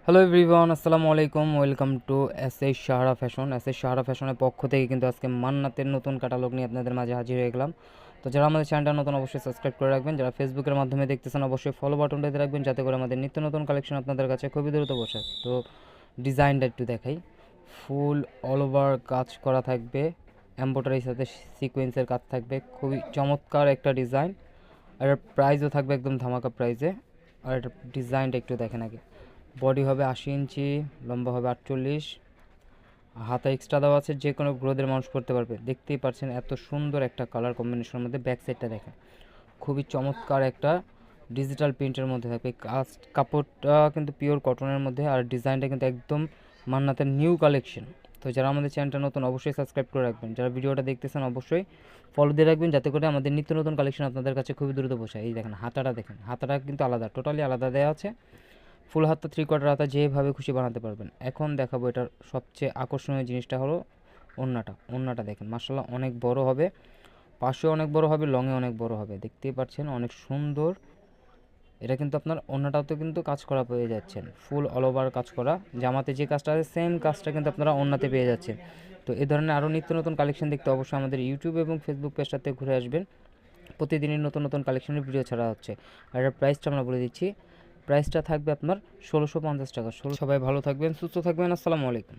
Hello everyone, আসসালামু আলাইকুম। Welcome to S Sahara fashion. Sahara ফ্যাশনের পক্ষ থেকে কিন্তু আজকে মান্নাতের নতুন ক্যাটালগ নিয়ে আপনাদের মাঝে হাজির হয়ে গেলাম। তো যারা আমাদের চ্যানেলটা নতুন অবশ্যই সাবস্ক্রাইব করে রাখবেন, যারা ফেসবুকের মাধ্যমে দেখতেছেন অবশ্যই ফলো বাটনটাতে রাখবেন, যাতে করে আমাদের নিত্য নতুন কালেকশন আপনাদের কাছে খুবই দ্রুত বসে। তো ডিজাইনটা একটু দেখাই। ফুল অল ওভার কাজ করা থাকবে, এমব্রয়ডারির সাথে সিকোয়েন্সের কাজ থাকবে, খুবই চমৎকার একটা ডিজাইন। আর এর প্রাইসও থাকবে একদম ধামাকা প্রাইসে। আর এটার ডিজাইনটা একটু দেখেন আগে। বডি হবে 80 ইঞ্চি, লম্বা হবে 48, হাতা এক্সট্রা দেওয়া আছে, যে কোনো গ্রোদের মানুষ করতে পারবে। দেখতেই পাচ্ছেন এত সুন্দর একটা কালার কম্বিনেশনের মধ্যে। ব্যাক সাইডটা দেখেন, খুবই চমৎকার একটা ডিজিটাল প্রিন্টের মধ্যে থাকবে। কাপড়টা কিন্তু পিওর কটনের মধ্যে, আর ডিজাইনটা কিন্তু একদম মান্নাতের নিউ কালেকশন। তো যারা আমাদের চ্যানেলটা নতুন অবশ্যই সাবস্ক্রাইব করে রাখবেন, যারা ভিডিওটা দেখতেছেন অবশ্যই ফলো দিয়ে রাখবেন, যাতে করে আমাদের নিত্য নতুন কালেকশন আপনাদের কাছে খুবই দ্রুত পৌঁছায়। এই দেখেন হাতাটা, দেখেন হাতাটা কিন্তু আলাদা, টোটালি আলাদা দেওয়া আছে। ফুল হাতা, 3/4 হাতা, যেভাবে খুশি বানাতে পারবেন। এখন দেখাবো এটার সবচেয়ে আকর্ষণীয় জিনিসটা হলো ওন্নাটা দেখেন, মাশাআল্লাহ অনেক বড় হবে, পাশেও অনেক বড় হবে, লংয়ে অনেক বড় হবে। দেখতেই পাচ্ছেন অনেক সুন্দর। এটা কিন্তু আপনার ওন্নাটাতেও কিন্তু কাজ করা পেয়ে যাচ্ছেন, ফুল অল ওভার কাজ করা। জামাতে যে কাজটা আছে সেম কাজটা কিন্তু আপনারা ওন্নাতে পেয়ে যাচ্ছেন। তো এই ধরনের আরও নিত্য নতুন কালেকশন দেখতে অবশ্যই আমাদের ইউটিউব এবং ফেসবুক পেজটাতে ঘুরে আসবেন। প্রতিদিনই নতুন নতুন কালেকশনের ভিডিও ছাড়া হচ্ছে। আর এর প্রাইসটা আমরা বলে দিচ্ছি, প্রাইসটা থাকবে আপনার 1650 টাকা। সবাই ভালো থাকবেন, সুস্থ থাকবেন। আসসালামু আলাইকুম।